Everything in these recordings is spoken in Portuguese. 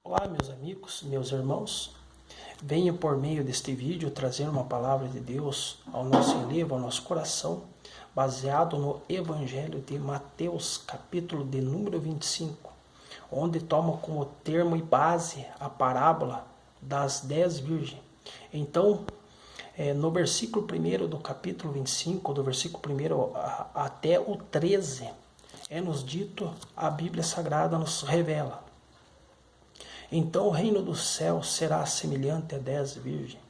Olá, meus amigos, meus irmãos. Venho por meio deste vídeo trazer uma palavra de Deus ao nosso enlevo, ao nosso coração, baseado no Evangelho de Mateus, capítulo de número 25, onde toma como termo e base a parábola das 10 virgens. Então, no versículo 1 do capítulo 25, do versículo 1 até o 13, nos dito, a Bíblia Sagrada nos revela: então o reino dos céus será semelhante a 10 virgens,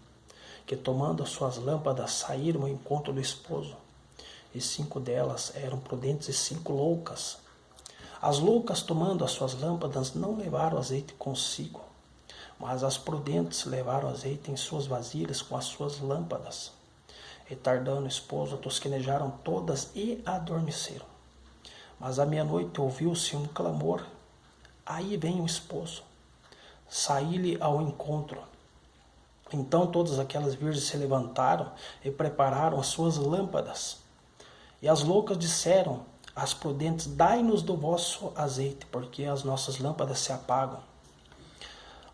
que tomando as suas lâmpadas saíram ao encontro do esposo. E 5 delas eram prudentes e 5 loucas. As loucas, tomando as suas lâmpadas, não levaram azeite consigo, mas as prudentes levaram azeite em suas vasilhas com as suas lâmpadas. E tardando o esposo, tosquenejaram todas e adormeceram. Mas à meia-noite ouviu-se um clamor: aí vem o esposo. Saí-lhe ao encontro. Então todas aquelas virgens se levantaram e prepararam as suas lâmpadas. E as loucas disseram às prudentes: dai-nos do vosso azeite, porque as nossas lâmpadas se apagam.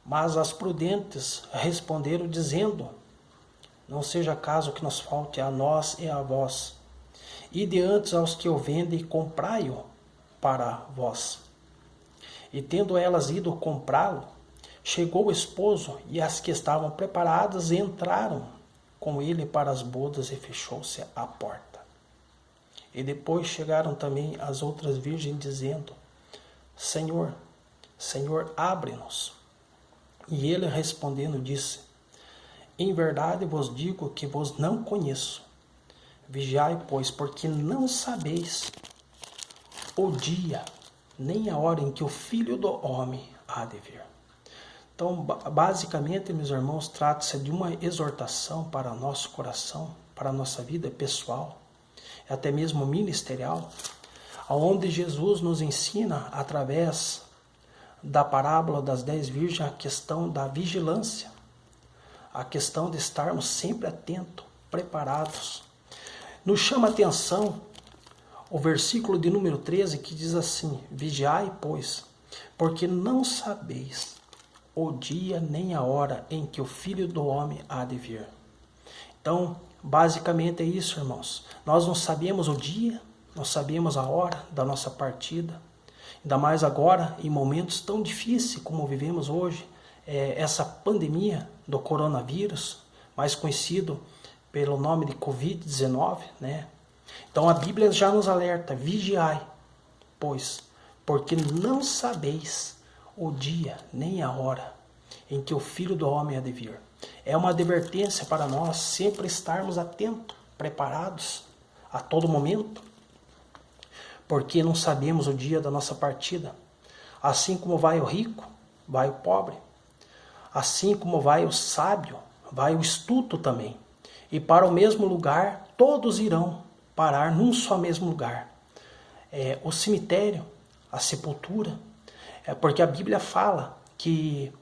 Mas as prudentes responderam, dizendo: não seja caso que nos falte a nós e a vós. Ide antes aos que o vendem e comprai-o para vós. E tendo elas ido comprá-lo, chegou o esposo, e as que estavam preparadas entraram com ele para as bodas, e fechou-se a porta. E depois chegaram também as outras virgens, dizendo: Senhor, Senhor, abre-nos. E ele respondendo disse: em verdade vos digo que vos não conheço. Vigiai, pois, porque não sabeis o dia nem a hora em que o Filho do Homem há de vir. Então, basicamente, meus irmãos, trata-se de uma exortação para nosso coração, para a nossa vida pessoal, até mesmo ministerial, onde Jesus nos ensina, através da parábola das 10 virgens, a questão da vigilância, a questão de estarmos sempre atentos, preparados. Nos chama a atenção o versículo de número 13, que diz assim: vigiai, pois, porque não sabeis o dia nem a hora em que o Filho do Homem há de vir. Então, basicamente é isso, irmãos. Nós não sabemos o dia, não sabemos a hora da nossa partida. Ainda mais agora, em momentos tão difíceis como vivemos hoje, essa pandemia do coronavírus, mais conhecido pelo nome de Covid-19, né? Então a Bíblia já nos alerta: vigiai, pois, porque não sabeis o dia nem a hora em que o Filho do Homem há de vir. É uma advertência para nós sempre estarmos atentos, preparados a todo momento, porque não sabemos o dia da nossa partida. Assim como vai o rico, vai o pobre. Assim como vai o sábio, vai o estulto também. E para o mesmo lugar, todos irão parar num só mesmo lugar. O cemitério, a sepultura. Porque a Bíblia fala que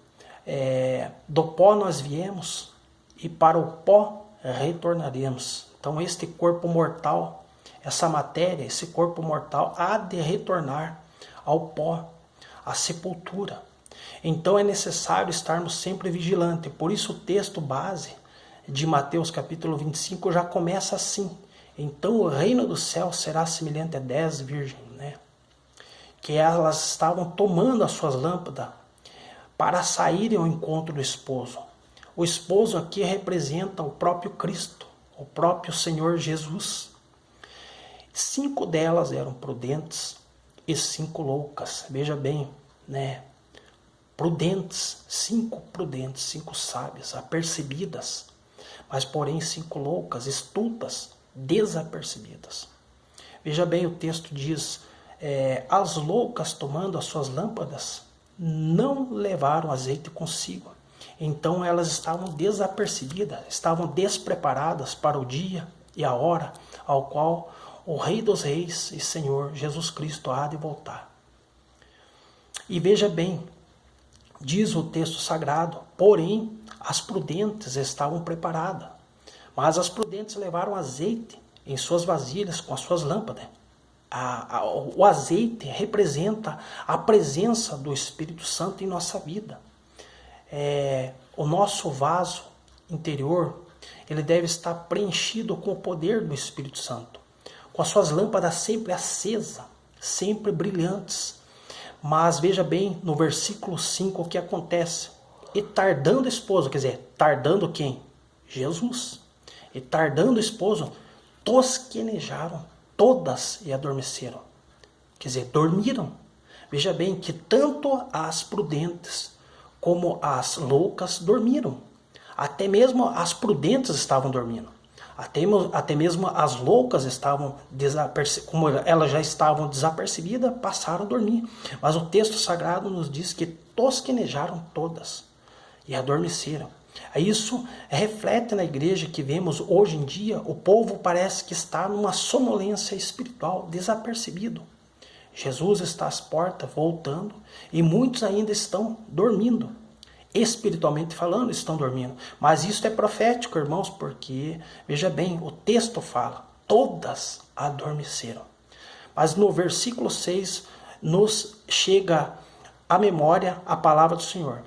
do pó nós viemos e para o pó retornaremos. Então este corpo mortal, essa matéria, esse corpo mortal há de retornar ao pó, à sepultura. Então é necessário estarmos sempre vigilantes. Por isso o texto base de Mateus capítulo 25 já começa assim: então o reino do céu será semelhante a 10 virgens, né? Que elas estavam tomando as suas lâmpadas para saírem ao encontro do esposo. O esposo aqui representa o próprio Cristo, o próprio Senhor Jesus. 5 delas eram prudentes e 5 loucas. Veja bem, né? Prudentes, 5 prudentes, 5 sábias, apercebidas, mas porém 5 loucas, estultas, desapercebidas. Veja bem, o texto diz: as loucas, tomando as suas lâmpadas, não levaram azeite consigo. Então elas estavam desapercebidas, estavam despreparadas para o dia e a hora ao qual o Rei dos Reis e Senhor Jesus Cristo há de voltar. E veja bem, diz o texto sagrado: porém as prudentes estavam preparadas, mas as prudentes levaram azeite em suas vasilhas com as suas lâmpadas. O azeite representa a presença do Espírito Santo em nossa vida. o nosso vaso interior, ele deve estar preenchido com o poder do Espírito Santo, com as suas lâmpadas sempre acesas, sempre brilhantes. Mas veja bem no versículo 5 o que acontece. E tardando o esposo, quer dizer, tardando quem? Jesus. E tardando o esposo, tosquenejaram todas e adormeceram. Quer dizer, dormiram. Veja bem que tanto as prudentes como as loucas dormiram. Até mesmo as prudentes estavam dormindo. Até mesmo as loucas estavam, como elas já estavam desapercebidas, passaram a dormir. Mas o texto sagrado nos diz que tosquenejaram todas e adormeceram. Isso reflete na igreja que vemos hoje em dia, o povo parece que está numa sonolência espiritual, desapercebido. Jesus está às portas, voltando, e muitos ainda estão dormindo. Espiritualmente falando, estão dormindo. Mas isso é profético, irmãos, porque, veja bem, o texto fala, todas adormeceram. Mas no versículo 6, nos chega à memória a palavra do Senhor.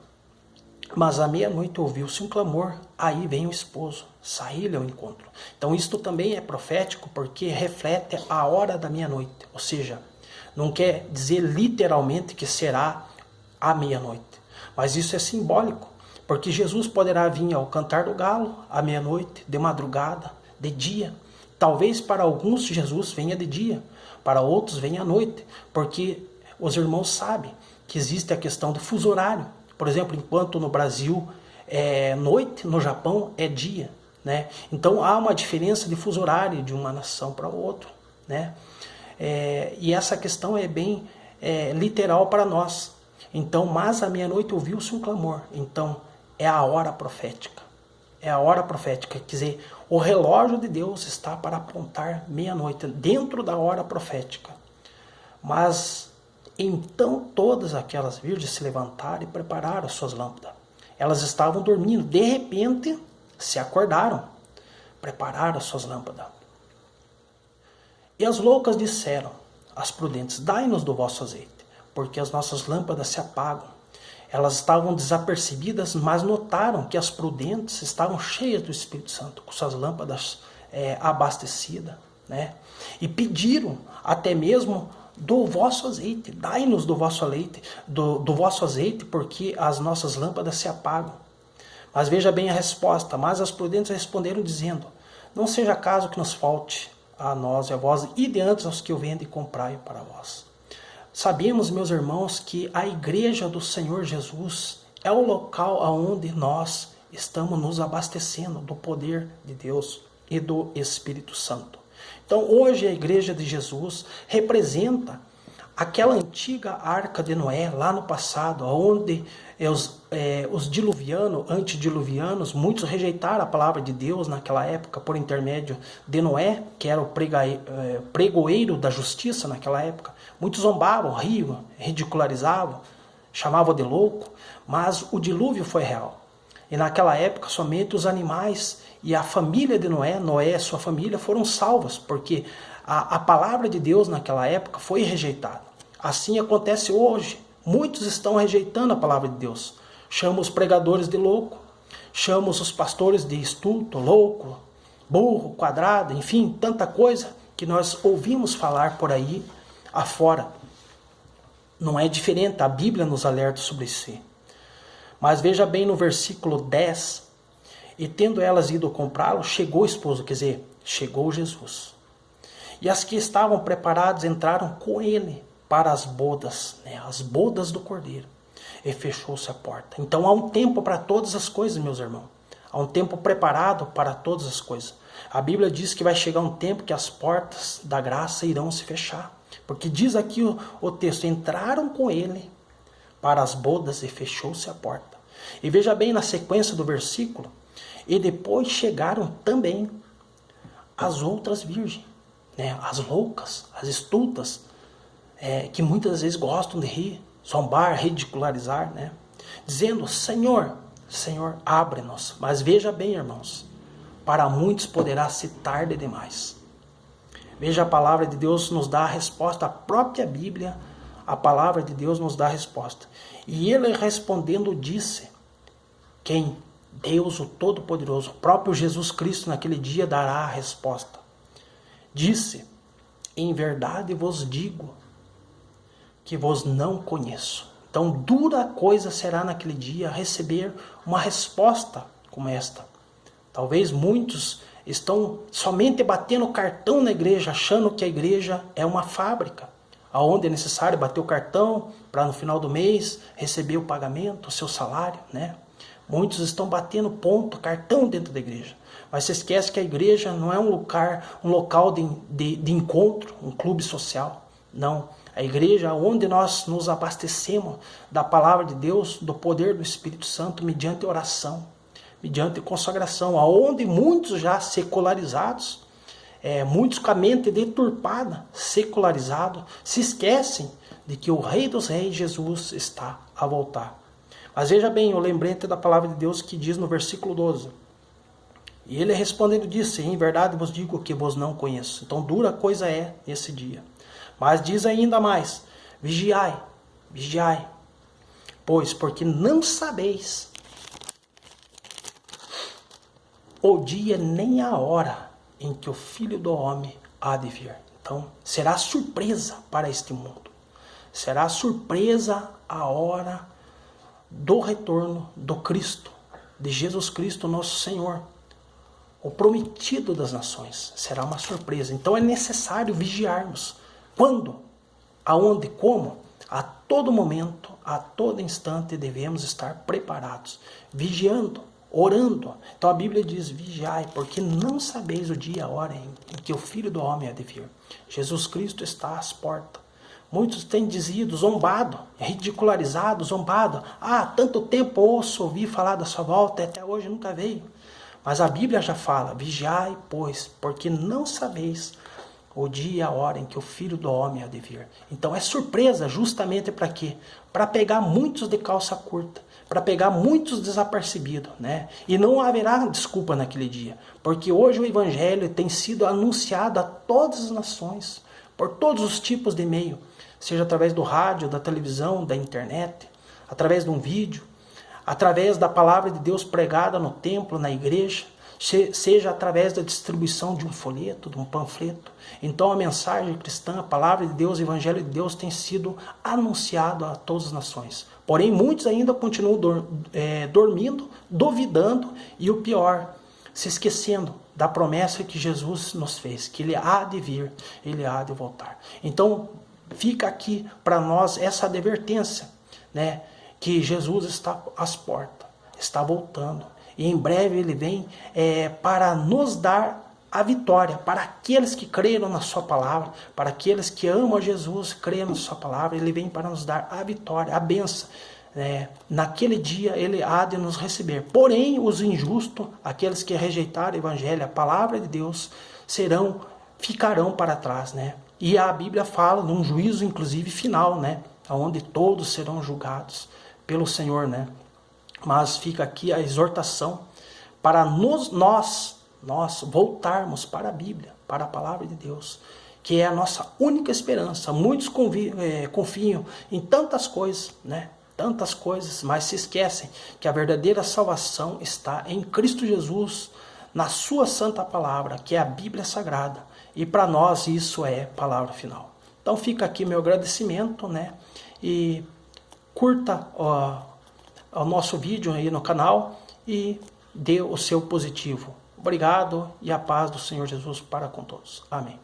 Mas à meia-noite ouviu-se um clamor, aí vem o esposo, saí-lhe ao encontro. Então isto também é profético, porque reflete a hora da meia-noite. Ou seja, não quer dizer literalmente que será à meia-noite. Mas isso é simbólico, porque Jesus poderá vir ao cantar do galo, à meia-noite, de madrugada, de dia. Talvez para alguns Jesus venha de dia, para outros venha à noite, porque os irmãos sabem que existe a questão do fuso horário. Por exemplo, enquanto no Brasil é noite, no Japão é dia, né? Então há uma diferença de fuso horário de uma nação para outra, né? E essa questão é bem literal para nós. Então, mas à meia-noite ouviu-se um clamor. Então, é a hora profética. É a hora profética. Quer dizer, o relógio de Deus está para apontar meia-noite, dentro da hora profética. Mas, então, todas aquelas virgens se levantaram e prepararam as suas lâmpadas. Elas estavam dormindo. De repente, se acordaram. Prepararam as suas lâmpadas. E as loucas disseram, as prudentes, dai-nos do vosso azeite, porque as nossas lâmpadas se apagam. Elas estavam desapercebidas, mas notaram que as prudentes estavam cheias do Espírito Santo, com suas lâmpadas abastecidas, né? E pediram até mesmo do vosso azeite, dai-nos do vosso azeite, porque as nossas lâmpadas se apagam. Mas veja bem a resposta, mas as prudentes responderam dizendo, não seja caso que nos falte a nós e a vós, e diante aos que o vendem, comprai para vós. Sabemos, meus irmãos, que a igreja do Senhor Jesus é o local onde nós estamos nos abastecendo do poder de Deus e do Espírito Santo. Então, hoje a igreja de Jesus representa aquela antiga arca de Noé, lá no passado, onde os diluvianos, antediluvianos, muitos rejeitaram a palavra de Deus naquela época por intermédio de Noé, que era o pregoeiro da justiça naquela época. Muitos zombavam, riam, ridicularizavam, chamavam de louco, mas o dilúvio foi real. E naquela época somente os animais e a família de Noé e sua família foram salvas, porque a palavra de Deus naquela época foi rejeitada. Assim acontece hoje. Muitos estão rejeitando a palavra de Deus. Chamam os pregadores de louco, chamam os pastores de estulto, louco, burro, quadrado, enfim, tanta coisa que nós ouvimos falar por aí afora. Não é diferente, a Bíblia nos alerta sobre isso. Mas veja bem no versículo 10, e tendo elas ido comprá-lo, chegou o esposo, quer dizer, chegou Jesus. E as que estavam preparadas entraram com ele para as bodas, né, as bodas do Cordeiro. E fechou-se a porta. Então há um tempo para todas as coisas, meus irmãos. Há um tempo preparado para todas as coisas. A Bíblia diz que vai chegar um tempo que as portas da graça irão se fechar. Porque diz aqui o texto, entraram com ele para as bodas e fechou-se a porta. E veja bem na sequência do versículo, e depois chegaram também as outras virgens, né, as loucas, as estultas, que muitas vezes gostam de rir, zombar, ridicularizar, né, dizendo, Senhor, Senhor, abre-nos. Mas veja bem, irmãos, para muitos poderá ser tarde demais. Veja, a palavra de Deus nos dá a resposta, a própria Bíblia, a palavra de Deus nos dá a resposta. E ele respondendo disse, Quem? Deus, o Todo-Poderoso, o próprio Jesus Cristo naquele dia dará a resposta. Disse: em verdade vos digo que vos não conheço. Então, dura coisa será naquele dia receber uma resposta como esta. Talvez muitos estão somente batendo cartão na igreja, achando que a igreja é uma fábrica, onde é necessário bater o cartão para no final do mês receber o pagamento, o seu salário, né? Muitos estão batendo ponto, cartão dentro da igreja. Mas se esquece que a igreja não é um local de encontro, um clube social. Não. A igreja é onde nós nos abastecemos da palavra de Deus, do poder do Espírito Santo, mediante oração, mediante consagração, aonde muitos já secularizados, muitos com a mente deturpada, secularizados, se esquecem de que o Rei dos Reis, Jesus, está a voltar. Mas veja bem o lembrete da palavra de Deus que diz no versículo 12. E ele respondendo disse: em verdade vos digo que vos não conheço. Então dura coisa é esse dia. Mas diz ainda mais: vigiai, vigiai, pois porque não sabeis o dia nem a hora em que o Filho do Homem há de vir. Então será surpresa para este mundo. Será surpresa a hora do retorno do Cristo, de Jesus Cristo, nosso Senhor, o prometido das nações. Será uma surpresa. Então é necessário vigiarmos. Quando? Aonde? Como? A todo momento, a todo instante devemos estar preparados, vigiando, orando. Então a Bíblia diz: vigiai, porque não sabeis o dia e a hora em que o Filho do Homem há de vir. Jesus Cristo está às portas. Muitos têm dizido, zombado, ridicularizado, zombado. Tanto tempo ouvi falar da sua volta e até hoje nunca veio. Mas a Bíblia já fala: vigiai, pois, porque não sabeis o dia e a hora em que o Filho do Homem há de vir. Então é surpresa justamente para quê? Para pegar muitos de calça curta, para pegar muitos desapercebidos, né? E não haverá desculpa naquele dia, porque hoje o Evangelho tem sido anunciado a todas as nações, por todos os tipos de meio, seja através do rádio, da televisão, da internet, através de um vídeo, através da palavra de Deus pregada no templo, na igreja, seja através da distribuição de um folheto, de um panfleto. Então a mensagem cristã, a palavra de Deus, o Evangelho de Deus tem sido anunciado a todas as nações. Porém, muitos ainda continuam dormindo, duvidando e o pior, se esquecendo da promessa que Jesus nos fez, que Ele há de vir, Ele há de voltar. Então fica aqui para nós essa advertência, né? Que Jesus está às portas, está voltando. E em breve Ele vem para nos dar a vitória, para aqueles que creram na sua palavra, para aqueles que amam a Jesus, creem na sua palavra. Ele vem para nos dar a vitória, a bênção. Naquele dia Ele há de nos receber. Porém, os injustos, aqueles que rejeitaram o Evangelho, a palavra de Deus, ficarão para trás, né? E a Bíblia fala de um juízo, inclusive, final, né? Onde todos serão julgados pelo Senhor, né? Mas fica aqui a exortação para nós voltarmos para a Bíblia, para a palavra de Deus, que é a nossa única esperança. Muitos confiam em tantas coisas, né? Tantas coisas, mas se esquecem que a verdadeira salvação está em Cristo Jesus, na sua santa palavra, que é a Bíblia Sagrada. E para nós isso é palavra final. Então fica aqui meu agradecimento, né? E curta o nosso vídeo aí no canal e dê o seu positivo. Obrigado e a paz do Senhor Jesus para com todos. Amém.